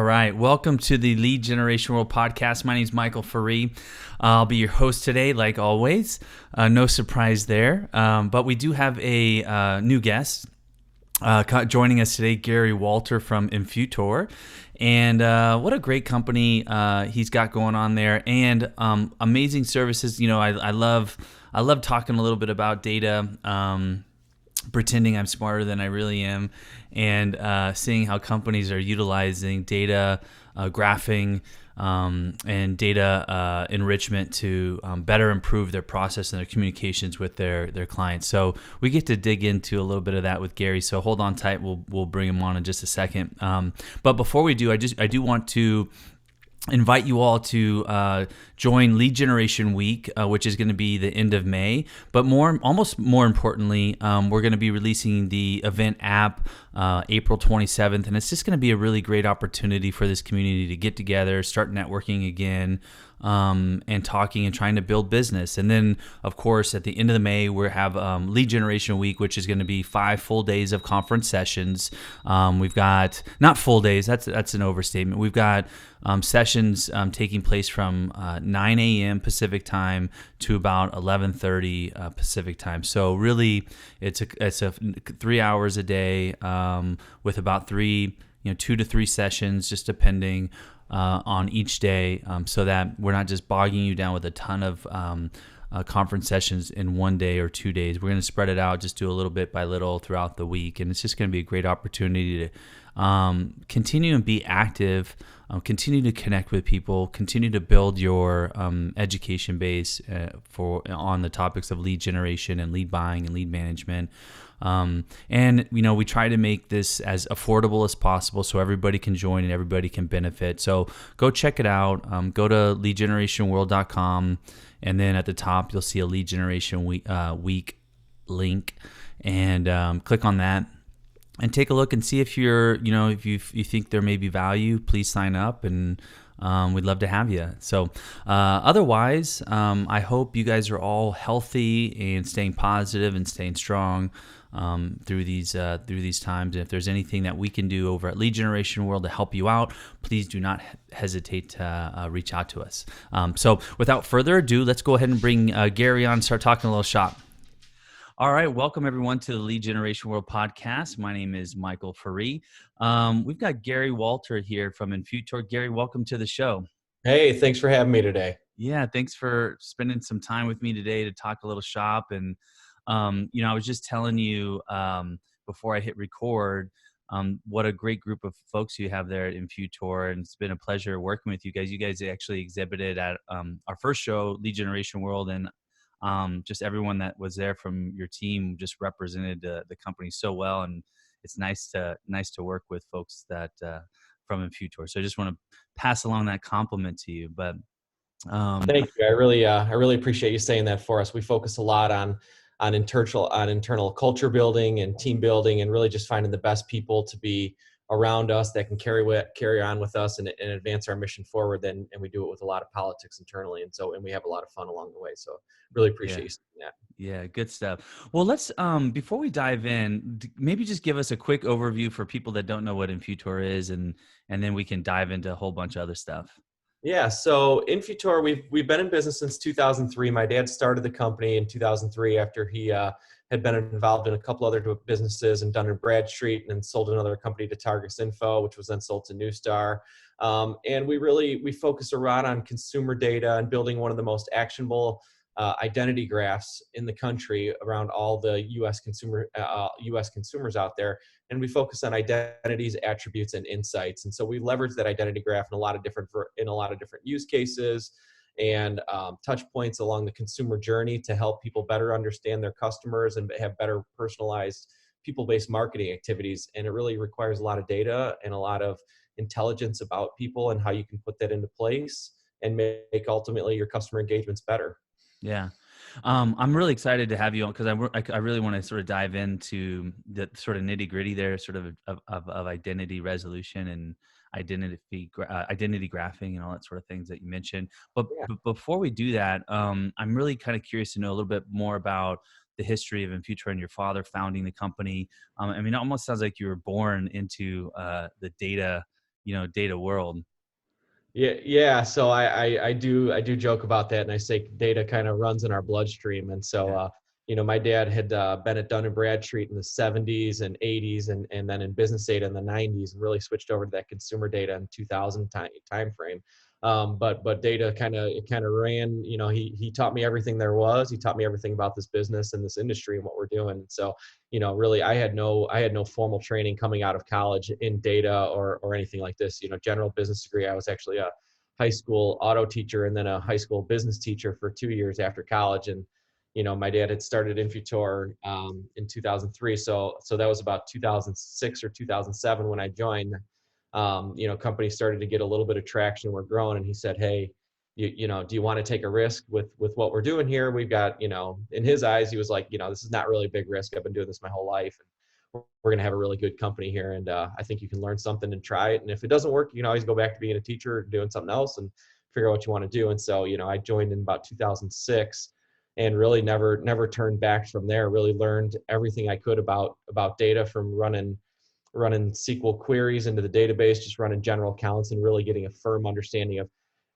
right. Welcome to the Lead Generation World podcast. My name is Michael Faree. I'll be your host today, like always. No surprise there. But we do have a new guest joining us today, Gary Walter from Infutor. And what a great company he's got going on there, and amazing services. You know, I love talking a little bit about data. Pretending I'm smarter than I really am, and seeing how companies are utilizing data graphing and data enrichment to better improve their process and their communications with their clients. So we get to dig into a little bit of that with Gary. So hold on tight. We'll bring him on in just a second. But before we do, I do want to invite you all to join Lead Generation Week, which is going to be the end of May. But almost more importantly, we're going to be releasing the event app April 27th, and it's just going to be a really great opportunity for this community to get together, start networking again, and talking and trying to build business. And then, of course, at the end of the May, we have Lead Generation Week, which is going to be 5 full days of conference sessions. We've got, not full days, that's an overstatement. We've got sessions taking place from 9 a.m. Pacific time to about 11:30 Pacific time. So really, it's a 3 hours a day with about 2 to 3 sessions, just depending on each day, so that we're not just bogging you down with a ton of conference sessions in 1 day or 2 days. We're going to spread it out, just do a little bit by little throughout the week, and it's just going to be a great opportunity to continue and be active, continue to connect with people, continue to build your education base on the topics of lead generation and lead buying and lead management. And we try to make this as affordable as possible so everybody can join and everybody can benefit. So go check it out. Go to leadgenerationworld.com, and then at the top you'll see a Lead Generation Week link, and click on that and take a look and see if if you think there may be value. Please sign up, and we'd love to have you. So otherwise, I hope you guys are all healthy and staying positive and staying strong through these times. And if there's anything that we can do over at Lead Generation World to help you out, please do not hesitate to reach out to us. So without further ado, let's go ahead and bring Gary on and start talking a little shop. All right, welcome everyone to the Lead Generation World podcast. My name is Michael Faree. We've got Gary Walter here from Infutor. Gary, welcome to the show. Hey, thanks for having me today. Yeah, thanks for spending some time with me today to talk a little shop. And I was just telling you before I hit record what a great group of folks you have there at Infutor, and it's been a pleasure working with you guys. You guys actually exhibited at our first show, Lead Generation World, and just everyone that was there from your team just represented the company so well, and it's nice to work with folks that from Infutor. So I just want to pass along that compliment to you. But thank you. I really appreciate you saying that for us. We focus a lot on internal culture building and team building, and really just finding the best people to be around us that can carry on with us and advance our mission forward. And we do it with a lot of politics internally, and we have a lot of fun along the way. So really appreciate you saying that. Yeah, good stuff. Well, let's before we dive in, maybe just give us a quick overview for people that don't know what Infutor is, and then we can dive into a whole bunch of other stuff. Yeah, so Infutor, we've been in business since 2003. My dad started the company in 2003 after he had been involved in a couple other businesses and Dun & Bradstreet, and then sold another company to Targus Info, which was then sold to Newstar. And we focus around on consumer data and building one of the most actionable identity graphs in the country around all the U.S. consumers out there. And we focus on identities, attributes, and insights. And so we leverage that identity graph in a lot of different use cases and touch points along the consumer journey to help people better understand their customers and have better personalized people-based marketing activities. And it really requires a lot of data and a lot of intelligence about people and how you can put that into place and make ultimately your customer engagements better. Yeah. I'm really excited to have you on, because I really want to sort of dive into the sort of nitty gritty there, sort of identity resolution and identity graphing and all that sort of things that you mentioned. But before we do that, I'm really kind of curious to know a little bit more about the history of Infutor and your father founding the company. I mean, it almost sounds like you were born into the data data world. Yeah. So I do joke about that, and I say data kind of runs in our bloodstream. And so, Yeah. my dad had been at Dun and Bradstreet in the '70s and '80s, and then in business data in the '90s, and really switched over to that consumer data in 2000 time frame. But data kind of ran. He taught me everything there was. He taught me everything about this business and this industry and what we're doing. And so, really, I had no formal training coming out of college in data or anything like this. General business degree. I was actually a high school auto teacher and then a high school business teacher for 2 years after college. And my dad had started Infutor in 2003, so that was about 2006 or 2007 when I joined. Companies started to get a little bit of traction. We're growing, and he said, "Hey, do you want to take a risk with what we're doing here? We've got, in his eyes, he was like, this is not really a big risk. I've been doing this my whole life, and we're going to have a really good company here. And I think you can learn something and try it. And if it doesn't work, you can always go back to being a teacher or doing something else and figure out what you want to do." And so, I joined in about 2006 and really never turned back from there. Really learned everything I could about data, from running SQL queries into the database, just running general counts, and really getting a firm understanding of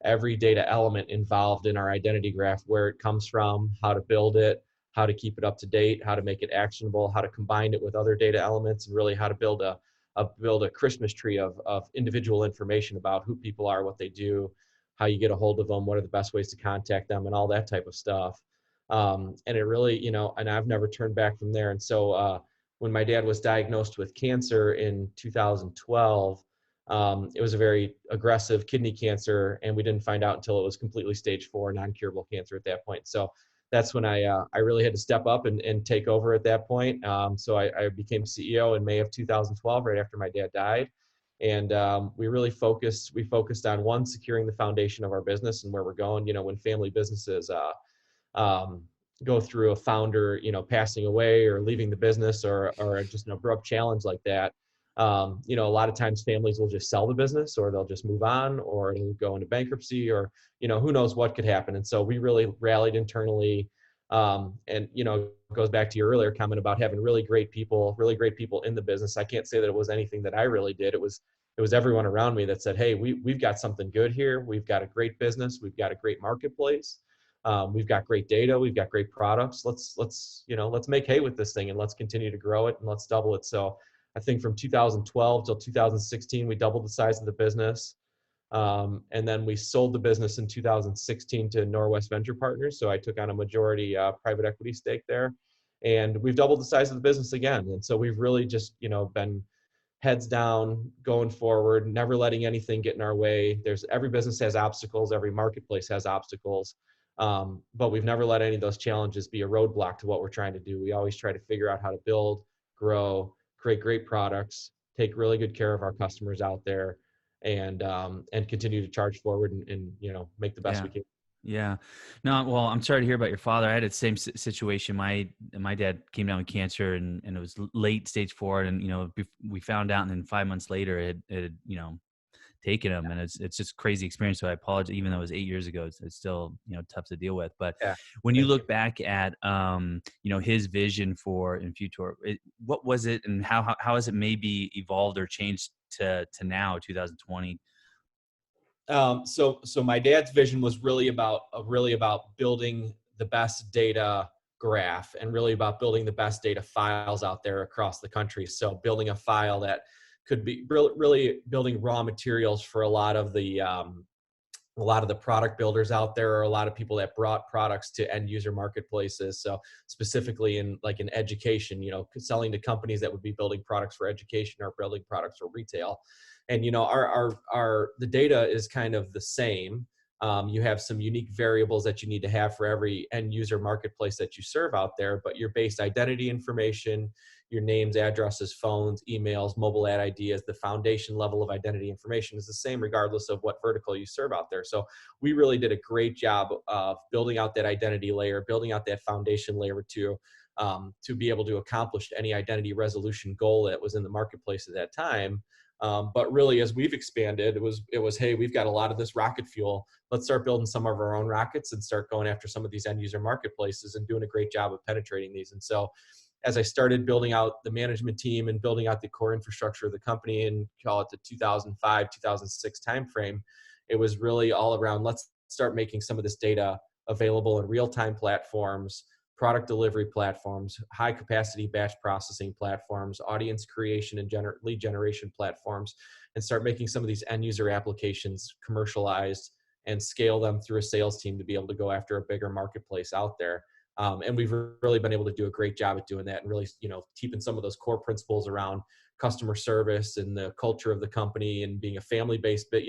every data element involved in our identity graph, where it comes from, how to build it, how to keep it up to date, how to make it actionable, how to combine it with other data elements, and really how to build a Christmas tree of individual information about who people are, what they do, how you get a hold of them, what are the best ways to contact them, and all that type of stuff. And it really, and I've never turned back from there. And so, when my dad was diagnosed with cancer in 2012, it was a very aggressive kidney cancer, and we didn't find out until it was completely stage 4, non-curable cancer at that point. So that's when I really had to step up and take over at that point. So I became CEO in May of 2012, right after my dad died. And we focused on, one, securing the foundation of our business and where we're going. When family businesses um, go through a founder, passing away or leaving the business, or just an abrupt challenge like that, a lot of times families will just sell the business, or they'll just move on, or it'll go into bankruptcy, or who knows what could happen. And so we really rallied internally, and it goes back to your earlier comment about having really great people in the business. I can't say that it was anything that I really did. It was everyone around me that said, "Hey, we've got something good here. We've got a great business. We've got a great marketplace. We've got great data. We've got great products. Let's make hay with this thing, and let's continue to grow it, and let's double it." So I think from 2012 till 2016, we doubled the size of the business. And then we sold the business in 2016 to Norwest Venture Partners. So I took on a majority private equity stake there, and we've doubled the size of the business again. And so we've really just, been heads down, going forward, never letting anything get in our way. Every business has obstacles, every marketplace has obstacles, but we've never let any of those challenges be a roadblock to what we're trying to do. We always try to figure out how to build, grow, create great products, take really good care of our customers out there, and continue to charge forward and make the best Yeah. we can. Yeah. No, well, I'm sorry to hear about your father. I had the same situation. My dad came down with cancer, and it was late stage 4. And, we found out, and then 5 months later it had, taken him. And it's just crazy experience. So I apologize, even though it was 8 years ago, it's still, tough to deal with. But Yeah, when you thank you. look back at, his vision for Infutor, what was it, and how has it maybe evolved or changed to now 2020? So my dad's vision was really about building the best data graph, and really about building the best data files out there across the country. So building a file that could be really building raw materials for a lot of the product builders out there, or a lot of people that brought products to end user marketplaces. So specifically in education, selling to companies that would be building products for education or building products for retail. And our the data is kind of the same. You have some unique variables that you need to have for every end user marketplace that you serve out there, but your base identity information, your names, addresses, phones, emails, mobile ad ideas, the foundation level of identity information is the same regardless of what vertical you serve out there. So we really did a great job of building out that identity layer, building out that foundation layer to be able to accomplish any identity resolution goal that was in the marketplace at that time. But really, as we've expanded, it was, hey, we've got a lot of this rocket fuel. Let's start building some of our own rockets and start going after some of these end user marketplaces and doing a great job of penetrating these. And so as I started building out the management team and building out the core infrastructure of the company and call it the 2005, 2006 timeframe, it was really all around, let's start making some of this data available in real-time platforms, product delivery platforms, high capacity batch processing platforms, audience creation and lead generation platforms, and start making some of these end user applications commercialized and scale them through a sales team to be able to go after a bigger marketplace out there. And we've really been able to do a great job at doing that and really, keeping some of those core principles around customer service and the culture of the company and being a family-based, but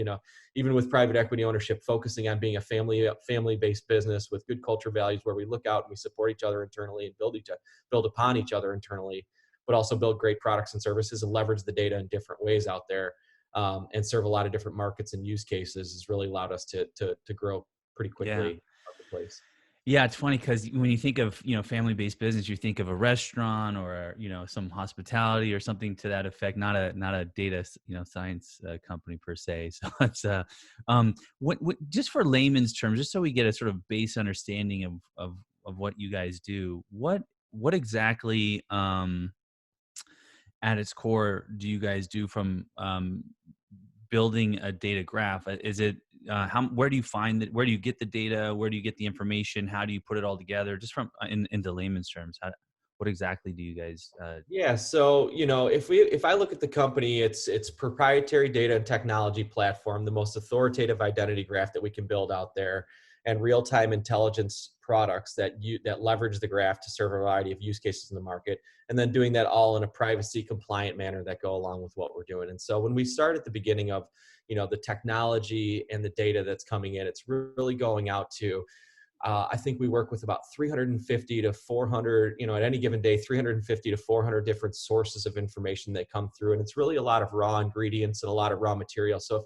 even with private equity ownership, focusing on being a family-based business with good culture values where we look out and we support each other internally and build upon each other internally, but also build great products and services and leverage the data in different ways out there, and serve a lot of different markets and use cases has really allowed us to grow pretty Yeah. quickly in the marketplace. Yeah, it's funny because when you think of, family-based business, you think of a restaurant or, some hospitality or something to that effect, not a data, science company per se. So it's what just for layman's terms, just so we get a sort of base understanding of what you guys do, what exactly at its core do you guys do from building a data graph? Is it where do you find it? Where do you get the data? Where do you get the information? How do you put it all together? Just from into layman's terms, what exactly do you guys? Yeah, so if I look at the company, it's proprietary data and technology platform, the most authoritative identity graph that we can build out there, and real-time intelligence products that leverage the graph to serve a variety of use cases in the market, and then doing that all in a privacy compliant manner that go along with what we're doing. And so when we start at the beginning of the technology and the data that's coming in, it's really going out to I think we work with about 350 to 400, at any given day, 350 to 400 different sources of information that come through. And it's really a lot of raw ingredients and a lot of raw material. So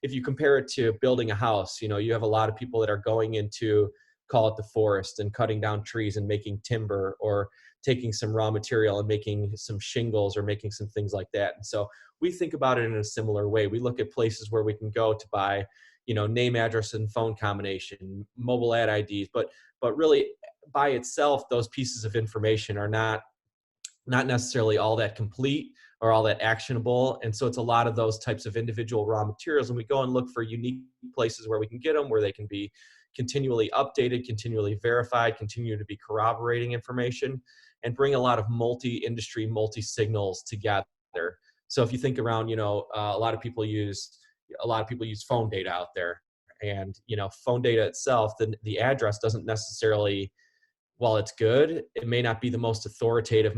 if you compare it to building a house, you have a lot of people that are going into, call it the forest, and cutting down trees and making timber, or taking some raw material and making some shingles or making some things like that. And so we think about it in a similar way. We look at places where we can go to buy name, address, and phone combination, mobile ad IDs, but really by itself, those pieces of information are not necessarily all that complete or all that actionable. And so it's a lot of those types of individual raw materials. And we go and look for unique places where we can get them, where they can be continually updated, continually verified, continue to be corroborating information, and bring a lot of multi-industry, multi-signals together. So if you think around, a lot of people use phone data out there, and phone data itself, the address doesn't necessarily, while it's good, it may not be the most authoritative,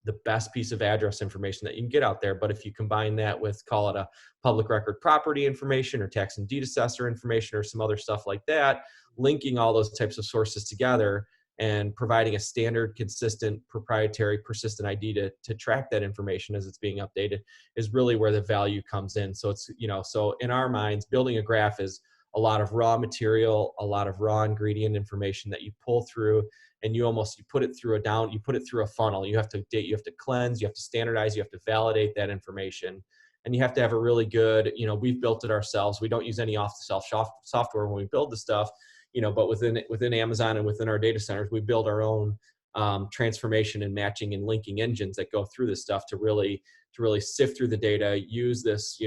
the best piece of address information that you can get out there. But if you combine that with, call it a public record property information or tax and deed assessor information or some other stuff like that, linking all those types of sources together and providing a standard, consistent, proprietary, persistent ID to track that information as it's being updated is really where the value comes in. So it's, so in our minds, building a graph is a lot of raw material, a lot of raw ingredient information that you pull through, and you put it through a funnel. You have to date, you have to cleanse, you have to standardize, you have to validate that information. And you have to have a really good, we've built it ourselves. We don't use any off-the-shelf software when we build the stuff, but within Amazon and within our data centers, we build our own transformation and matching and linking engines that go through this stuff to really sift through the data, use this,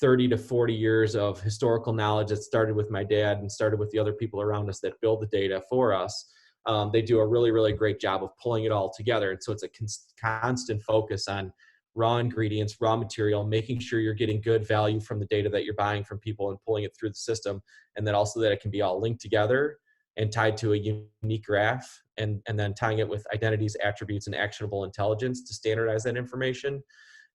30 to 40 years of historical knowledge that started with my dad and started with the other people around us that build the data for us. They do a really, really great job of pulling it all together. And so it's a constant focus on raw ingredients, raw material, making sure you're getting good value from the data that you're buying from people and pulling it through the system. And then also that it can be all linked together and tied to a unique graph, and then tying it with identities, attributes, and actionable intelligence to standardize that information.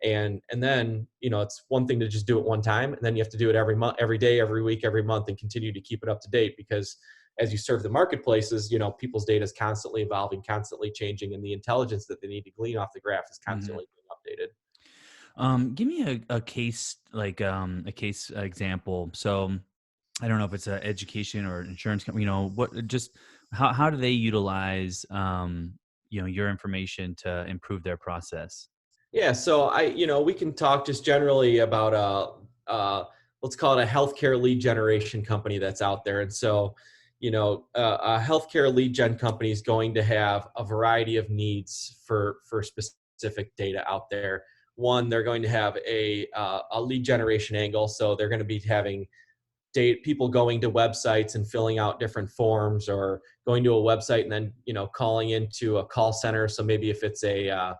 And then, it's one thing to just do it one time, and then you have to do it every month, every day, every week, every month, and continue to keep it up to date, because as you serve the marketplaces, people's data is constantly evolving, constantly changing, and the intelligence that they need to glean off the graph is constantly being updated. Give me a case, like a case example. So I don't know if it's an education or insurance company, how do they utilize, your information to improve their process? Yeah, so we can talk just generally about let's call it a healthcare lead generation company that's out there. And so, a healthcare lead gen company is going to have a variety of needs for specific data out there. One, they're going to have a lead generation angle, so they're going to be having date people going to websites and filling out different forms, or going to a website and then calling into a call center. So maybe if it's a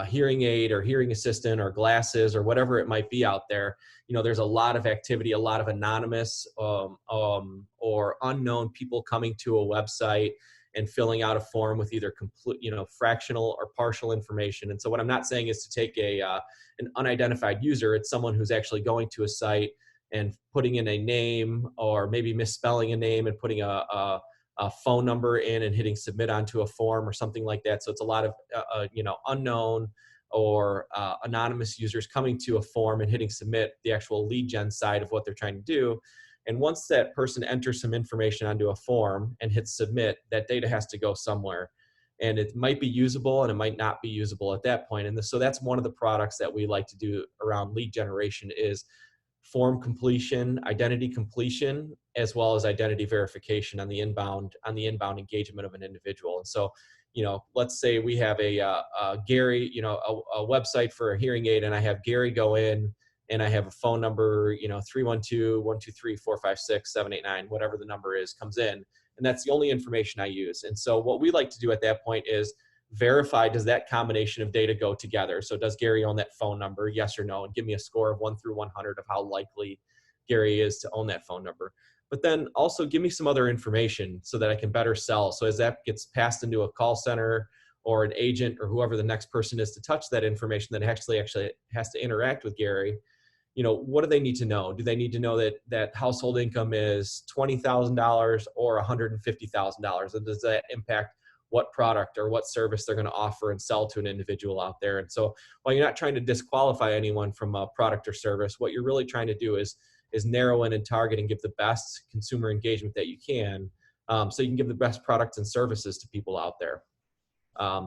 hearing aid or hearing assistant or glasses or whatever it might be out there, there's a lot of activity, a lot of anonymous or unknown people coming to a website and filling out a form with either complete, fractional or partial information. And so what I'm not saying is to take an unidentified user. It's someone who's actually going to a site and putting in a name, or maybe misspelling a name and putting a phone number in and hitting submit onto a form or something like that. So it's a lot of unknown or anonymous users coming to a form and hitting submit, the actual lead gen side of what they're trying to do. And once that person enters some information onto a form and hits submit, that data has to go somewhere. And it might be usable and it might not be usable at that point. And so that's one of the products that we like to do around lead generation is form completion, identity completion, as well as identity verification on the inbound engagement of an individual. And so, let's say we have a Gary, a website for a hearing aid, and I have Gary go in and I have a phone number, 312-123-456-789, whatever the number is, comes in. And that's the only information I use. And so what we like to do at that point is verify, does that combination of data go together? So does Gary own that phone number? Yes or no? And give me a score of 1 through 100 of how likely Gary is to own that phone number. But then also give me some other information so that I can better sell. So as that gets passed into a call center or an agent or whoever the next person is to touch that information that actually has to interact with Gary, what do they need to know? Do they need to know that household income is $20,000 or $150,000? And does that impact what product or what service they're going to offer and sell to an individual out there? And so while you're not trying to disqualify anyone from a product or service, what you're really trying to do is narrow in and target and give the best consumer engagement that you can, so you can give the best products and services to people out there.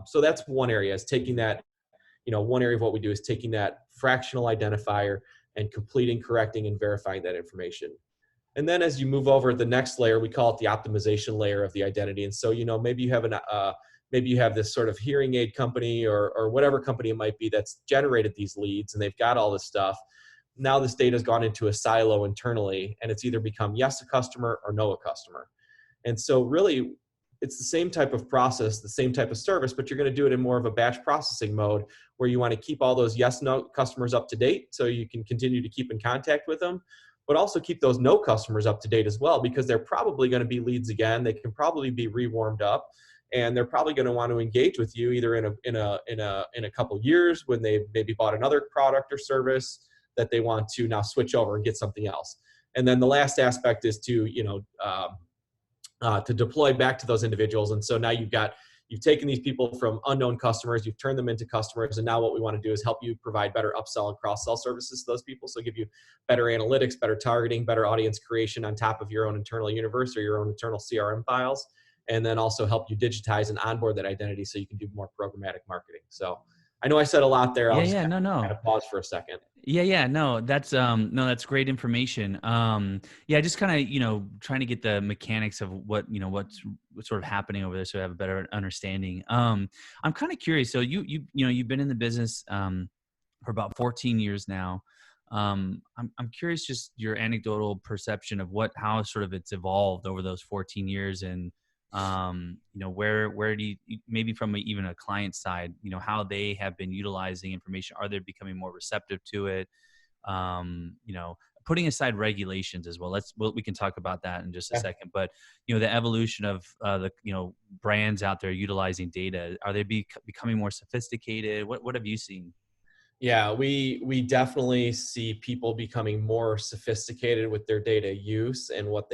So that's one area, is taking that, one area of what we do is taking that fractional identifier and completing, correcting, and verifying that information. And then as you move over the next layer, we call it the optimization layer of the identity. And so, maybe you have this sort of hearing aid company or whatever company it might be that's generated these leads, and they've got all this stuff. Now this data has gone into a silo internally, and it's either become yes, a customer, or no, a customer. And so really, it's the same type of process, the same type of service, but you're going to do it in more of a batch processing mode, where you want to keep all those yes, no customers up to date so you can continue to keep in contact with them, but also keep those no customers up to date as well, because they're probably going to be leads again. They can probably be rewarmed up, and they're probably going to want to engage with you either in a couple years when they maybe bought another product or service that they want to now switch over and get something else. And then the last aspect is to deploy back to those individuals. And so now you've taken these people from unknown customers, you've turned them into customers, and now what we want to do is help you provide better upsell and cross-sell services to those people. So give you better analytics, better targeting, better audience creation on top of your own internal universe or your own internal CRM files, and then also help you digitize and onboard that identity so you can do more programmatic marketing. So I know I said a lot there. I'll just Yeah, kind no. of pause for a second. Yeah, no, that's great information. Yeah, just kind of, trying to get the mechanics of what's sort of happening over there so I have a better understanding. I'm kind of curious. So you've been in the business for about 14 years now. I'm curious just your anecdotal perception of how sort of it's evolved over those 14 years, and where do you, maybe from even a client side, how they have been utilizing information. Are they becoming more receptive to it? Putting aside regulations as well, we can talk about that in just a second, but the evolution of the brands out there utilizing data, are they becoming more sophisticated? What have you seen? Yeah, we definitely see people becoming more sophisticated with their data use and what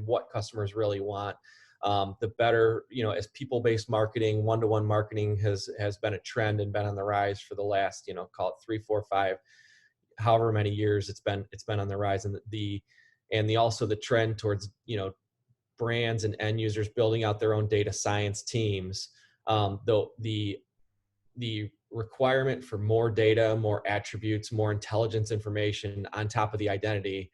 what customers really want. The better, as people-based marketing, one-to-one marketing has been a trend and been on the rise for the last, call it 3, 4, 5, however many years it's been on the rise. And also the trend towards, brands and end users building out their own data science teams. The requirement for more data, more attributes, more intelligence information on top of the identity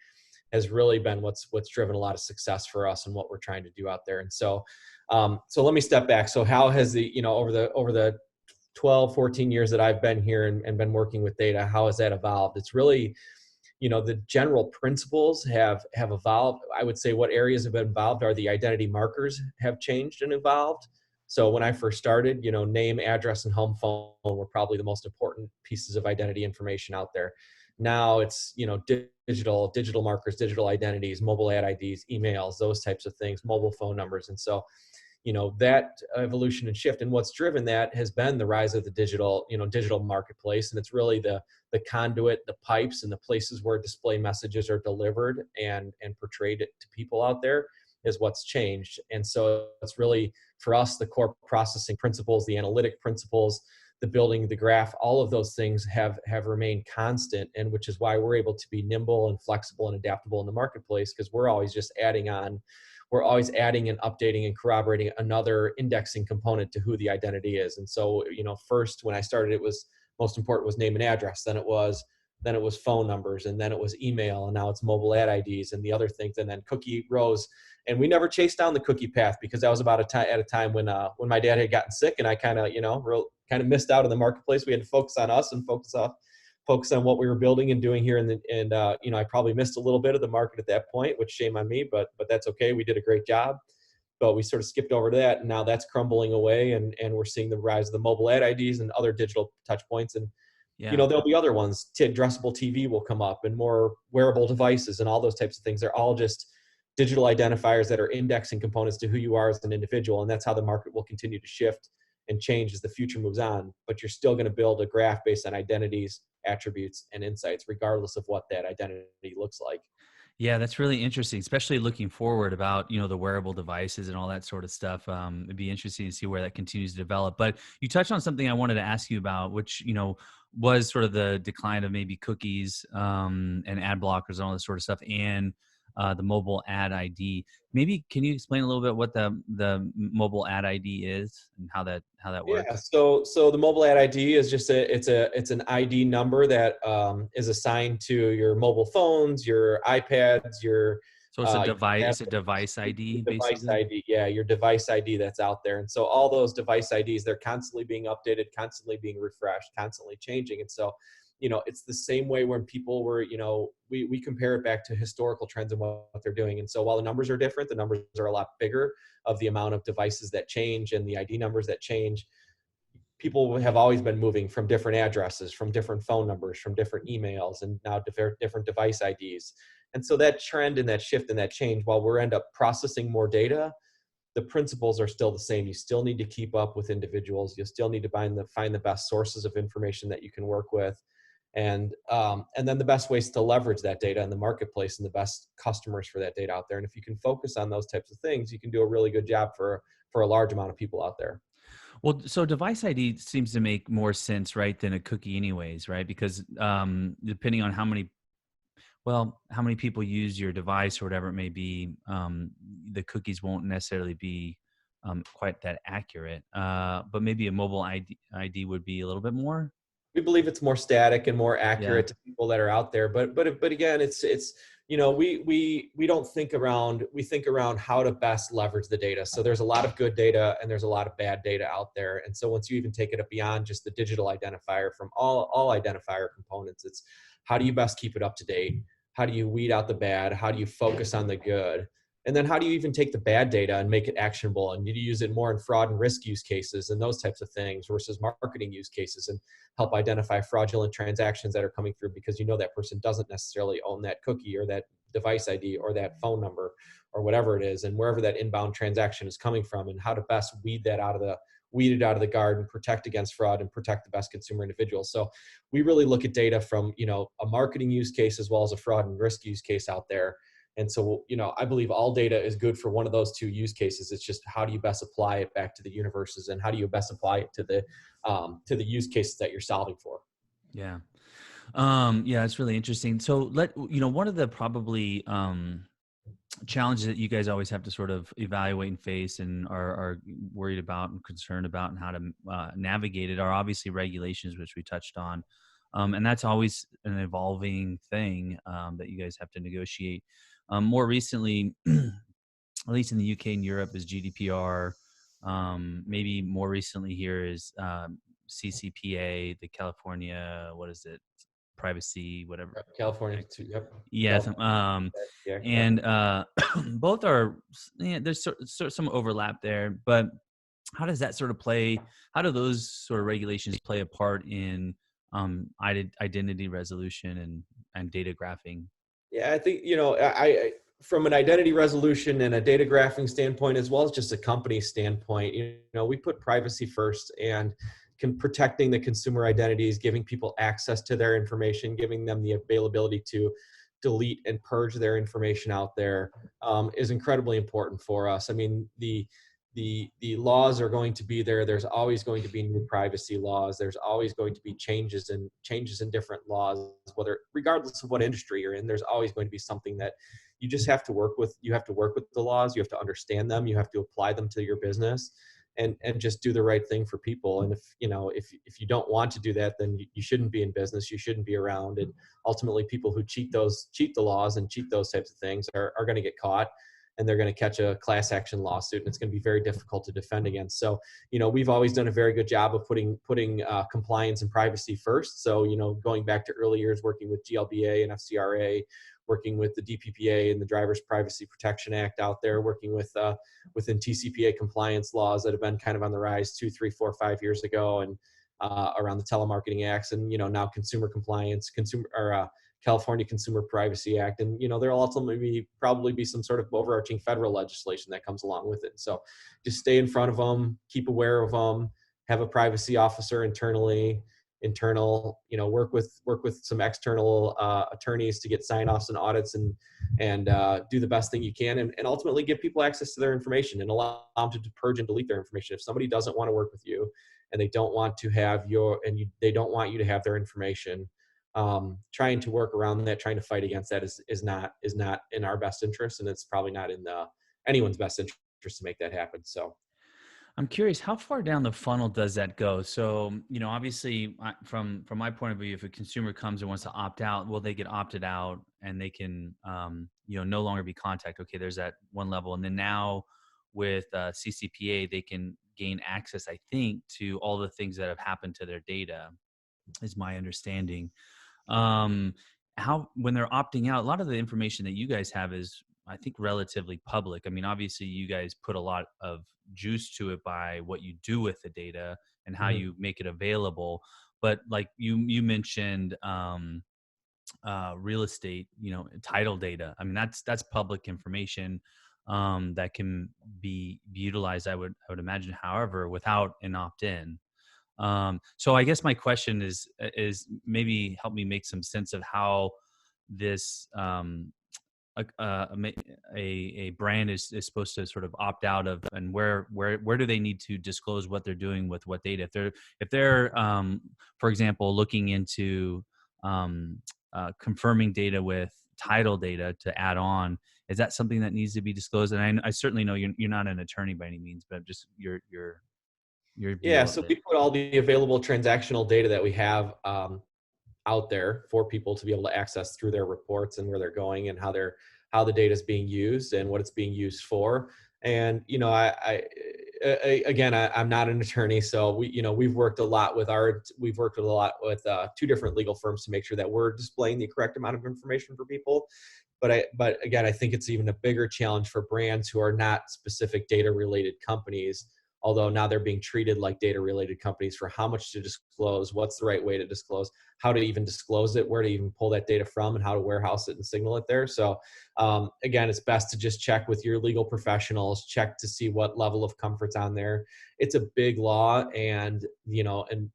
has really been what's driven a lot of success for us and what we're trying to do out there. And so let me step back. So how has the, over the 12, 14 years that I've been here and been working with data, how has that evolved? It's really, the general principles have evolved. I would say what areas have been involved are the identity markers have changed and evolved. So when I first started, name, address, and home phone were probably the most important pieces of identity information out there. Now it's, digital markers, digital identities, mobile ad IDs, emails, those types of things, mobile phone numbers. And so, that evolution and shift, and what's driven that has been the rise of the digital marketplace. And it's really the conduit, the pipes, and the places where display messages are delivered and portrayed to people out there is what's changed. And so it's really, for us, the core processing principles, the analytic principles, the building, the graph, all of those things have remained constant, and which is why we're able to be nimble and flexible and adaptable in the marketplace, because we're always adding and updating and corroborating another indexing component to who the identity is. And so, first when I started, it was most important was name and address. Then it was phone numbers, and then it was email, and now it's mobile ad IDs and the other things. And then cookie rose, and we never chased down the cookie path, because that was about at a time when my dad had gotten sick, and I kind of missed out in the marketplace. We had to focus on us and focus on what we were building and doing here. And I probably missed a little bit of the market at that point, which shame on me, but that's okay. We did a great job, but we sort of skipped over to that. And now that's crumbling away, and we're seeing the rise of the mobile ad IDs and other digital touch points. And, Yeah. there'll be other ones. Addressable TV will come up, and more wearable devices and all those types of things. They're all just digital identifiers that are indexing components to who you are as an individual. And that's how the market will continue to shift and change as the future moves on. But you're still going to build a graph based on identities, attributes, and insights, regardless of what that identity looks like. Yeah, that's really interesting, especially looking forward about, the wearable devices and all that sort of stuff. It'd be interesting to see where that continues to develop. But you touched on something I wanted to ask you about, which, was sort of the decline of maybe cookies and ad blockers and all this sort of stuff, and the mobile ad ID. Maybe can you explain a little bit what the mobile ad ID is and how that Yeah. works? So the mobile ad ID is just it's an ID number that is assigned to your mobile phones, your iPads, So it's a your device. It's a tablets. device ID, Device basically. ID. Yeah, your device ID that's out there. And so all those device IDs, they're constantly being updated, constantly being refreshed, constantly changing. And so, it's the same way when people were, we compare it back to historical trends and what they're doing. And so while the numbers are different, the numbers are a lot bigger of the amount of devices that change and the ID numbers that change. People have always been moving from different addresses, from different phone numbers, from different emails, and now different device IDs. And so that trend and that shift and that change, while we're end up processing more data, the principles are still the same. You still need to keep up with individuals. You still need to find the best sources of information that you can work with, and then the best ways to leverage that data in the marketplace and the best customers for that data out there. And if you can focus on those types of things, you can do a really good job for a large amount of people out there. Well, so device ID seems to make more sense, right, than a cookie anyways, right? Because depending on how many people use your device or whatever it may be, the cookies won't necessarily be quite that accurate. But maybe a mobile ID would be a little bit more. We believe it's more static and more Yeah. accurate to people that are out there. But again, it's we don't think around, we think around how to best leverage the data. So there's a lot of good data and there's a lot of bad data out there. And so once you even take it up beyond just the digital identifier, from all identifier components, it's how do you best keep it up to date? How do you weed out the bad? How do you focus on the good? And then how do you even take the bad data and make it actionable? And you use it more in fraud and risk use cases and those types of things versus marketing use cases, and help identify fraudulent transactions that are coming through because that person doesn't necessarily own that cookie or that device ID or that phone number or whatever it is, and wherever that inbound transaction is coming from, and how to best weed it out of the garden, protect against fraud, and protect the best consumer individuals. So we really look at data from a marketing use case as well as a fraud and risk use case out there. And so, I believe all data is good for one of those two use cases. It's just how do you best apply it back to the universes, and how do you best apply it to the use cases that you're solving for. Yeah. Yeah, it's really interesting. So one of the probably challenges that you guys always have to sort of evaluate and face and are worried about and concerned about and how to navigate it are obviously regulations, which we touched on. and that's always an evolving thing that you guys have to negotiate. More recently, at least in the UK and Europe, is GDPR. Maybe more recently here is CCPA, the California, what is it, privacy, whatever. California, Act. yep. Yes, California, yeah, yep. and both are, yeah, there's some overlap there, but how does that sort of play? How do those sort of regulations play a part in identity resolution and data graphing? Yeah, I think, from an identity resolution and a data graphing standpoint, as well as just a company standpoint, we put privacy first, and protecting the consumer identities, giving people access to their information, giving them the availability to delete and purge their information out there, is incredibly important for us. I mean, the laws are going to be there. There's always going to be new privacy laws. There's always going to be changes in different laws, whether regardless of what industry you're in. There's always going to be something that you just have to work with. You have to work with the laws. You have to understand them. You have to apply them to your business, and just do the right thing for people. And if you don't want to do that, then you shouldn't be in business. You shouldn't be around. And ultimately, people who cheat the laws and cheat those types of things are going to get caught, and they're going to catch a class action lawsuit, and it's going to be very difficult to defend against. So, we've always done a very good job of putting compliance and privacy first. So, going back to early years, working with GLBA and FCRA, working with the DPPA and the Driver's Privacy Protection Act out there, working within TCPA compliance laws that have been kind of on the rise 2, 3, 4, 5 years ago, and around the telemarketing acts, and now consumer compliance, California Consumer Privacy Act, and there'll ultimately probably be some sort of overarching federal legislation that comes along with it. So just stay in front of them, keep aware of them, have a privacy officer internal, work with some external attorneys to get sign-offs and audits, and do the best thing you can, and ultimately give people access to their information and allow them to purge and delete their information. If somebody doesn't want to work with you, and they don't want to have they don't want you to have their information, trying to work around that, trying to fight against that is not in our best interest, and it's probably not in anyone's best interest to make that happen. So I'm curious, how far down the funnel does that go? So, obviously, from my point of view, if a consumer comes and wants to opt out, well, they get opted out, and they can, no longer be contacted. Okay, there's that one level, and then now with CCPA, they can gain access, I think, to all the things that have happened to their data, is my understanding. um how, when they're opting out, a lot of the information that you guys have is, I think, relatively public. I mean, obviously you guys put a lot of juice to it by what you do with the data and how mhm. you make it available, but like you mentioned, real estate, title data. I mean, that's public information that can be utilized, I would imagine, however, without an opt-in. So I guess my question is maybe help me make some sense of how this, a brand is supposed to sort of opt out of, and where do they need to disclose what they're doing with what data? If they're for example, looking into confirming data with title data to add on, is that something that needs to be disclosed? And I certainly know you're not an attorney by any means, but just your Yeah, view of so it. we put all the available transactional data that we have out there for people to be able to access through their reports, and where they're going, and how the data is being used and what it's being used for. And again, I'm not an attorney, so we've worked a lot with two different legal firms to make sure that we're displaying the correct amount of information for people. But again, I think it's even a bigger challenge for brands who are not specific data related companies, although now they're being treated like data related companies, for how much to disclose, what's the right way to disclose, how to even disclose it, where to even pull that data from, and how to warehouse it and signal it there. So again, it's best to just check with your legal professionals, check to see what level of comfort's on there. It's a big law, and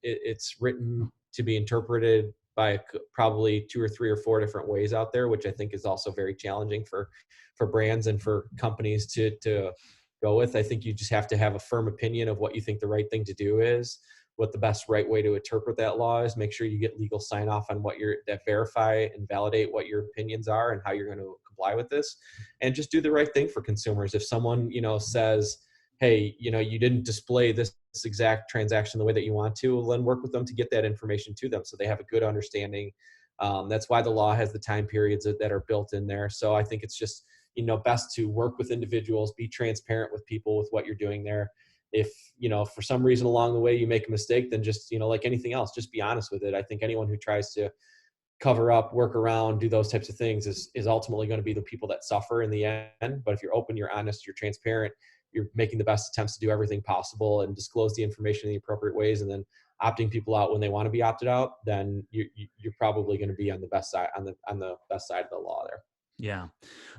it's written to be interpreted by probably 2 or 3 or 4 different ways out there, which I think is also very challenging for brands and for companies to go with. I think you just have to have a firm opinion of what you think the right thing to do is, what the best right way to interpret that law is. Make sure you get legal sign off on that verify and validate what your opinions are and how you're going to comply with this, and just do the right thing for consumers. If someone, says, hey, you didn't display this exact transaction the way that you want to, well, then work with them to get that information to them so they have a good understanding. That's why the law has the time periods that are built in there. So I think it's just, best to work with individuals, be transparent with people with what you're doing there. If, for some reason along the way you make a mistake, then just, like anything else, just be honest with it. I think anyone who tries to cover up, work around, do those types of things is ultimately going to be the people that suffer in the end. But if you're open, you're honest, you're transparent, you're making the best attempts to do everything possible and disclose the information in the appropriate ways, and then opting people out when they want to be opted out, then you're probably going to be on the best side, on the best side of the law there. Yeah.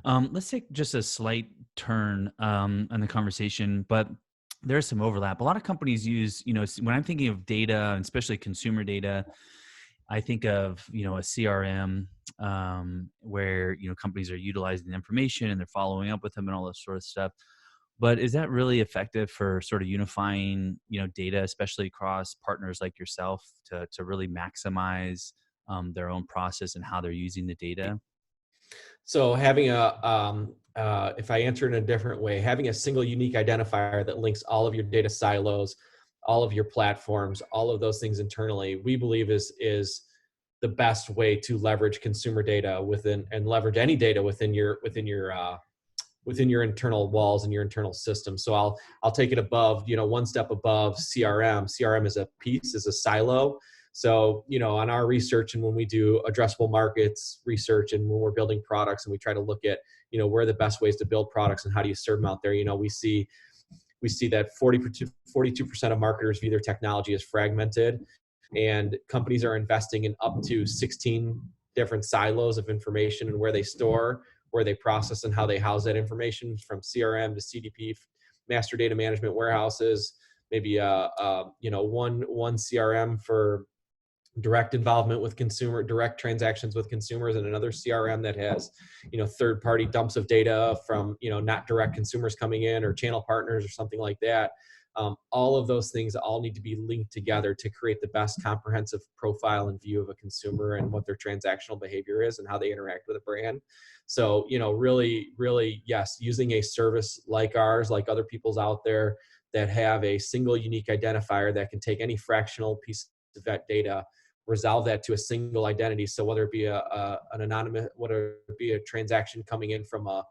Let's take just a slight turn in the conversation, but there's some overlap. A lot of companies use, when I'm thinking of data, and especially consumer data, I think of, a CRM where, companies are utilizing the information and they're following up with them and all this sort of stuff. But is that really effective for sort of unifying, data, especially across partners like yourself to really maximize their own process and how they're using the data? So having if I answer it in a different way, having a single unique identifier that links all of your data silos, all of your platforms, all of those things internally, we believe is the best way to leverage consumer data within, and leverage any data within your internal walls and your internal system. So I'll take it above, one step above CRM. CRM is a silo. So, on our research and when we do addressable markets research and when we're building products and we try to look at, where are the best ways to build products and how do you serve them out there, we see that 42% of marketers view their technology as fragmented, and companies are investing in up to 16 different silos of information and where they store, where they process, and how they house that information, from CRM to CDP, master data management warehouses, maybe one CRM for direct involvement with direct transactions with consumers, and another CRM that has, third party dumps of data from, not direct consumers coming in or channel partners or something like that. All of those things all need to be linked together to create the best comprehensive profile and view of a consumer and what their transactional behavior is and how they interact with a brand. So, really, yes, using a service like ours, like other people's out there that have a single unique identifier that can take any fractional piece of that data, resolve that to a single identity. So whether it be an anonymous, whether it be a transaction coming in from a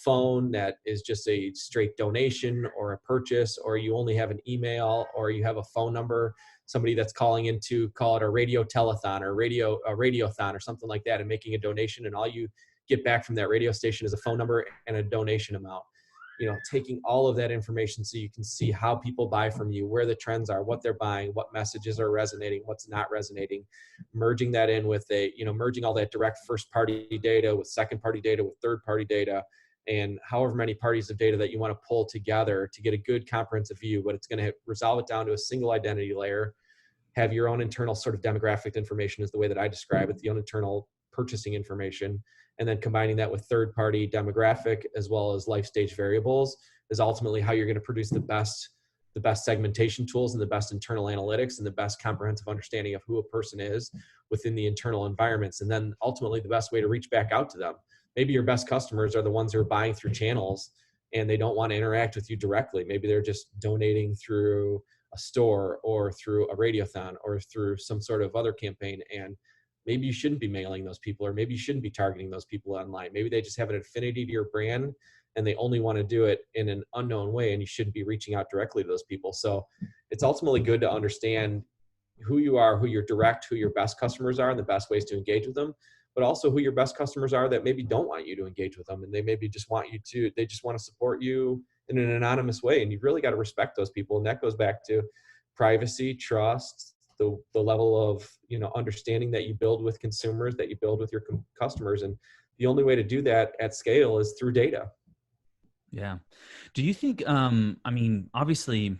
phone that is just a straight donation or a purchase, or you only have an email, or you have a phone number, somebody that's calling in to call it a radio telethon or a radiothon or something like that, and making a donation, and all you get back from that radio station is a phone number and a donation amount. Taking all of that information so you can see how people buy from you, where the trends are, what they're buying, what messages are resonating, what's not resonating, merging that in with merging all that direct first party data with second party data with third party data, and however many parties of data that you want to pull together to get a good comprehensive view. But it's going to resolve it down to a single identity layer, have your own internal sort of demographic information is the way that I describe it, the own internal purchasing information, and then combining that with third-party demographic as well as life stage variables is ultimately how you're going to produce the best segmentation tools and the best internal analytics and the best comprehensive understanding of who a person is within the internal environments. And then ultimately the best way to reach back out to them. Maybe your best customers are the ones who are buying through channels and they don't want to interact with you directly. Maybe they're just donating through a store or through a radiothon or through some sort of other campaign, and maybe you shouldn't be mailing those people, or maybe you shouldn't be targeting those people online. Maybe they just have an affinity to your brand and they only want to do it in an unknown way, and you shouldn't be reaching out directly to those people. So it's ultimately good to understand who you are, who your best customers are, and the best ways to engage with them, but also who your best customers are that maybe don't want you to engage with them, and they maybe just want to support you in an anonymous way. And you've really got to respect those people. And that goes back to privacy, trust, the level of understanding that you build with consumers, that you build with your customers. And the only way to do that at scale is through data. Yeah. Do you think, obviously,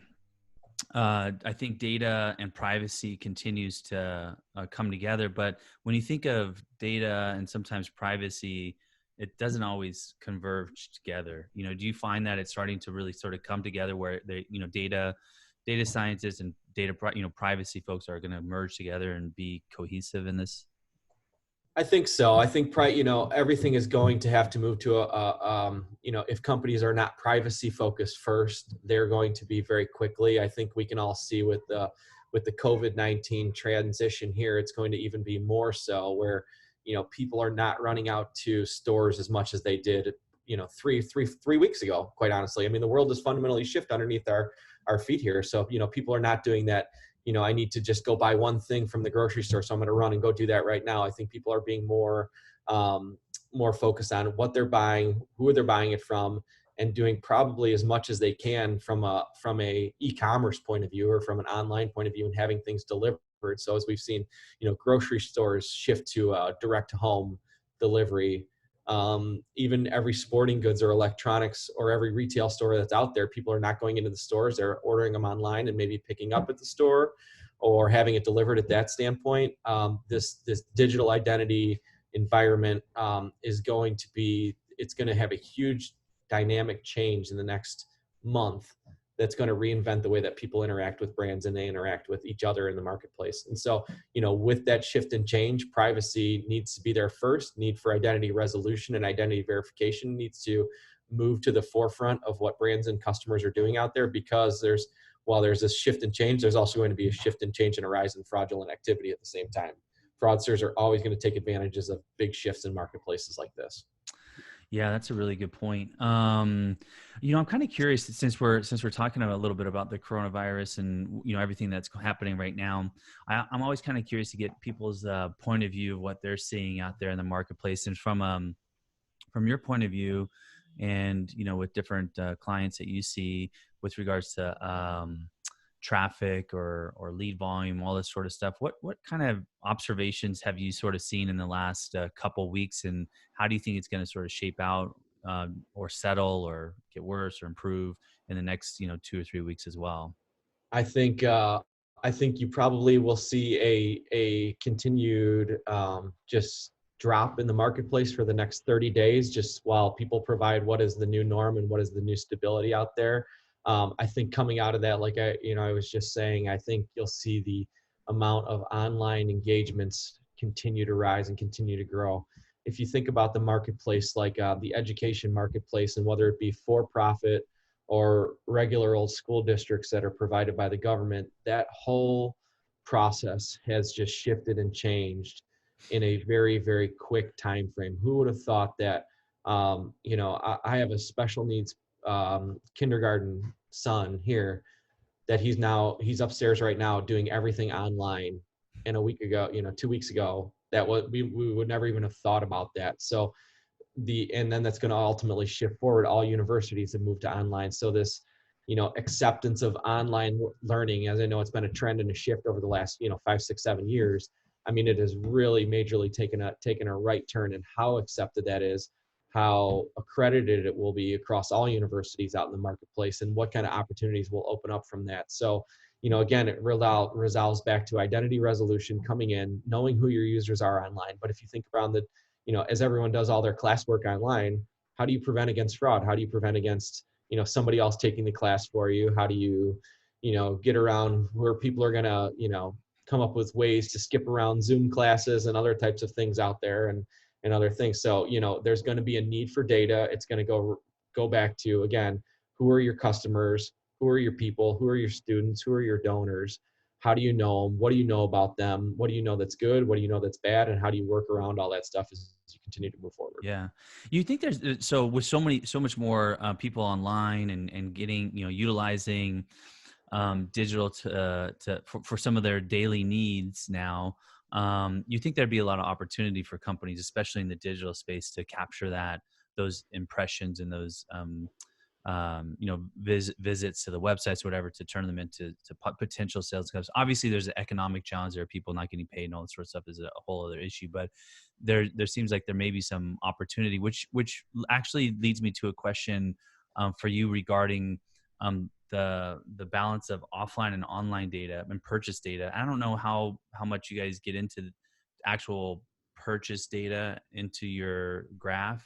I think data and privacy continues to come together, but when you think of data and sometimes privacy, it doesn't always converge together. Do you find that it's starting to really sort of come together where data scientists and privacy folks are going to merge together and be cohesive in this? I think so. I think everything is going to have to move to if companies are not privacy focused first, they're going to be very quickly. I think we can all see with the COVID-19 transition here, it's going to even be more so where, people are not running out to stores as much as they did, 3 weeks ago, quite honestly. I mean, the world has fundamentally shifted underneath our feet here. So, people are not doing that. I need to just go buy one thing from the grocery store, so I'm going to run and go do that right now. I think people are being more focused on what they're buying, who they're buying it from, and doing probably as much as they can from a e-commerce point of view or from an online point of view, and having things delivered. So as we've seen, grocery stores shift to direct to home delivery. Even every sporting goods or electronics or every retail store that's out there, people are not going into the stores, they're ordering them online and maybe picking up at the store or having it delivered at that standpoint. This digital identity environment is going to be, it's going to have a huge dynamic change in the next month that's going to reinvent the way that people interact with brands and they interact with each other in the marketplace. And so, with that shift and change, privacy needs to be there first. Need for identity resolution and identity verification needs to move to the forefront of what brands and customers are doing out there, because while there's this shift and change, there's also going to be a shift and change and a rise in fraudulent activity at the same time. Fraudsters are always going to take advantages of big shifts in marketplaces like this. Yeah, that's a really good point. I'm kind of curious, since we're talking a little bit about the coronavirus and everything that's happening right now. I'm always kind of curious to get people's point of view of what they're seeing out there in the marketplace, and from your point of view, and with different clients that you see with regards to traffic or lead volume, all this sort of stuff. What kind of observations have you sort of seen in the last couple weeks, and how do you think it's going to sort of shape out or settle or get worse or improve in the next 2 or 3 weeks as well? I think you probably will see a continued just drop in the marketplace for the next 30 days, just while people provide what is the new norm and what is the new stability out there. I think coming out of that, like I was just saying, I think you'll see the amount of online engagements continue to rise and continue to grow. If you think about the marketplace, like the education marketplace, and whether it be for profit or regular old school districts that are provided by the government, that whole process has just shifted and changed in a very, very quick time frame. Who would have thought that? I have a special needs kindergarten son here that he's upstairs right now doing everything online. And a week ago, 2 weeks ago, that we would never even have thought about that. So and then that's going to ultimately shift forward. All universities have moved to online. So this, acceptance of online learning, as I know it's been a trend and a shift over the last, 5, 6, 7 years. I mean, it has really majorly taken a right turn in how accepted that is, how accredited it will be across all universities out in the marketplace, and what kind of opportunities will open up from that. So, again, it resolves back to identity resolution, coming in, knowing who your users are online. But if you think around as everyone does all their classwork online, how do you prevent against fraud? How do you prevent against, somebody else taking the class for you? How do you, get around where people are going to, come up with ways to skip around Zoom classes and other types of things out there, and other things. So, there's going to be a need for data. It's going to go back to, again, who are your customers? Who are your people? Who are your students? Who are your donors? How do you know them? What do you know about them? What do you know that's good? What do you know that's bad? And how do you work around all that stuff as you continue to move forward? Yeah. You think there's so with so much more people online and getting, utilizing digital for some of their daily needs now, you think there'd be a lot of opportunity for companies, especially in the digital space, to capture those impressions and those visits to the websites, whatever, to turn them into potential sales customers. Obviously, there's an economic challenge. There are people not getting paid, and all that sort of stuff is a whole other issue. But there seems like there may be some opportunity, which actually leads me to a question for you regarding the balance of offline and online data and purchase data. I don't know how much you guys get into the actual purchase data into your graph.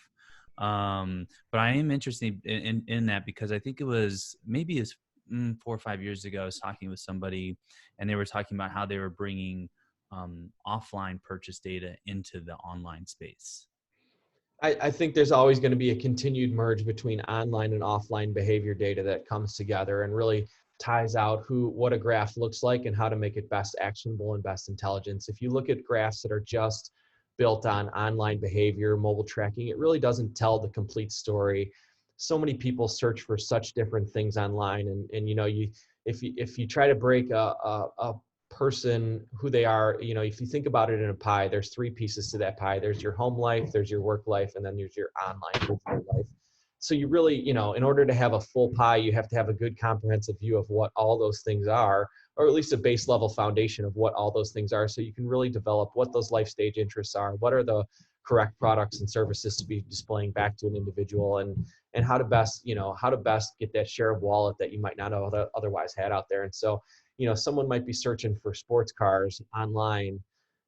But I am interested in that, because I think it was maybe 4 or 5 years ago, I was talking with somebody, and they were talking about how they were bringing offline purchase data into the online space? I think there's always going to be a continued merge between online and offline behavior data that comes together and really ties out what a graph looks like and how to make it best actionable and best intelligence. If you look at graphs that are just built on online behavior, mobile tracking, it really doesn't tell the complete story. So many people search for such different things online, and if you try to break a person who they are, if you think about it in a pie, there's three pieces to that pie. There's your home life, there's your work life, and then there's your online digital life. So you really, in order to have a full pie, you have to have a good comprehensive view of what all those things are, or at least a base level foundation of what all those things are, so you can really develop what those life stage interests are, what are the correct products and services to be displaying back to an individual, and how to best, get that share of wallet that you might not have otherwise had out there. And so, someone might be searching for sports cars online,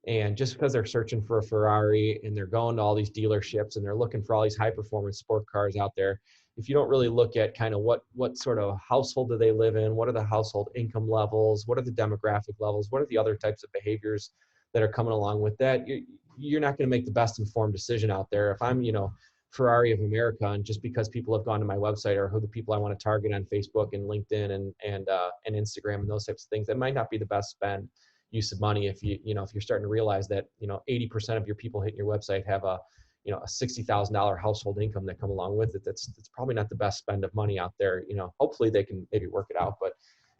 and just because they're searching for a Ferrari and they're going to all these dealerships and they're looking for all these high performance sport cars out there, if you don't really look at kind of what sort of household do they live in, what are the household income levels, what are the demographic levels, what are the other types of behaviors that are coming along with that, you're not going to make the best informed decision out there. If I'm, Ferrari of America, and just because people have gone to my website or who the people I want to target on Facebook and LinkedIn and Instagram and those types of things, that might not be the best spend use of money. If if you're starting to realize that 80% of your people hitting your website have a $60,000 household income that come along with it, that's probably not the best spend of money out there. Hopefully they can maybe work it out, but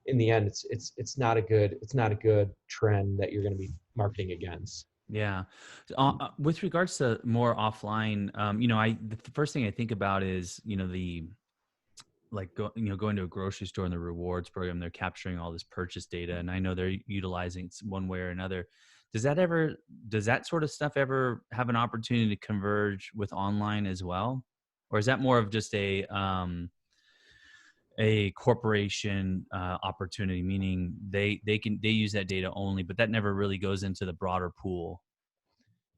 in the end, it's not a good trend that you're going to be marketing against. Yeah. With regards to more offline, the first thing I think about is, going to a grocery store and the rewards program, they're capturing all this purchase data, and I know they're utilizing it one way or another. Does that sort of stuff ever have an opportunity to converge with online as well? Or is that more of just a corporation opportunity, meaning they use that data only, but that never really goes into the broader pool?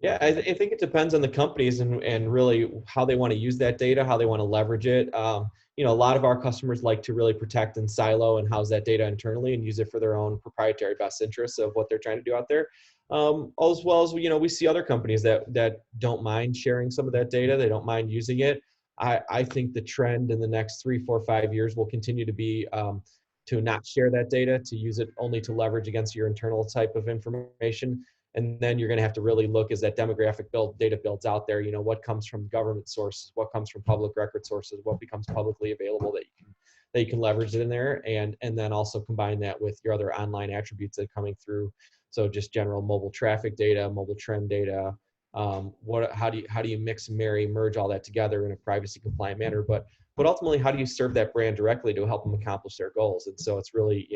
Yeah, I think it depends on the companies and really how they want to use that data, how they want to leverage it. A lot of our customers like to really protect and silo and house that data internally and use it for their own proprietary best interests of what they're trying to do out there. As well as, we see other companies that don't mind sharing some of that data. They don't mind using it. I think the trend in the next 3, 4, 5 years will continue to be to not share that data, to use it only to leverage against your internal type of information. And then you're going to have to really look as that demographic data builds out there, what comes from government sources, what comes from public record sources, what becomes publicly available that you can leverage it in there. And then also combine that with your other online attributes that are coming through. So just general mobile traffic data, mobile trend data. How do you mix and merge all that together in a privacy compliant manner? But ultimately, how do you serve that brand directly to help them accomplish their goals? And so it's really,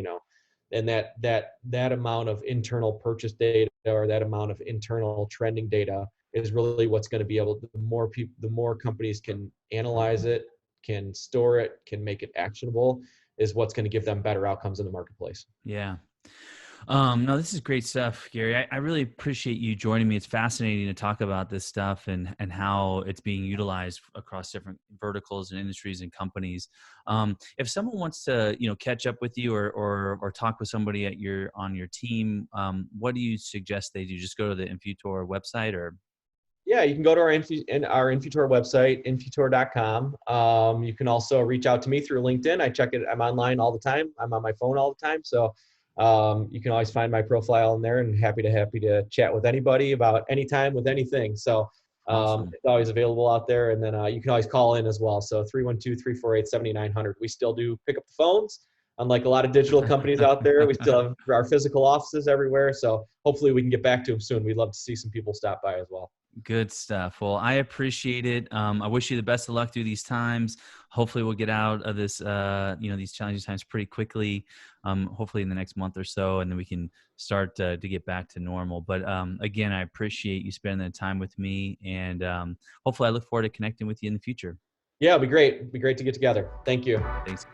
and that amount of internal purchase data or that amount of internal trending data is really what's going to be able to, the more companies can analyze it, can store it, can make it actionable, is what's going to give them better outcomes in the marketplace. Yeah. No, this is great stuff, Gary. I really appreciate you joining me. It's fascinating to talk about this stuff and how it's being utilized across different verticals and industries and companies. If someone wants to, catch up with you or talk with somebody on your team, what do you suggest they do? Just go to the Infutor website, or? Yeah, you can go to our Infutor website, infutor.com. You can also reach out to me through LinkedIn. I check it. I'm online all the time. I'm on my phone all the time. So you can always find my profile in there, and happy to chat with anybody about anytime with anything. So Awesome. it's always available out there. And then you can always call in as well. So 312-348-7900. We still do pick up the phones. Unlike a lot of digital companies out there, we still have our physical offices everywhere. So hopefully we can get back to them soon. We'd love to see some people stop by as well. Good stuff. Well, I appreciate it. I wish you the best of luck through these times. Hopefully we'll get out of this, these challenging times pretty quickly, hopefully in the next month or so, and then we can start to get back to normal. But again, I appreciate you spending the time with me, and hopefully I look forward to connecting with you in the future. Yeah, it'd be great. It'd be great to get together. Thank you. Thanks.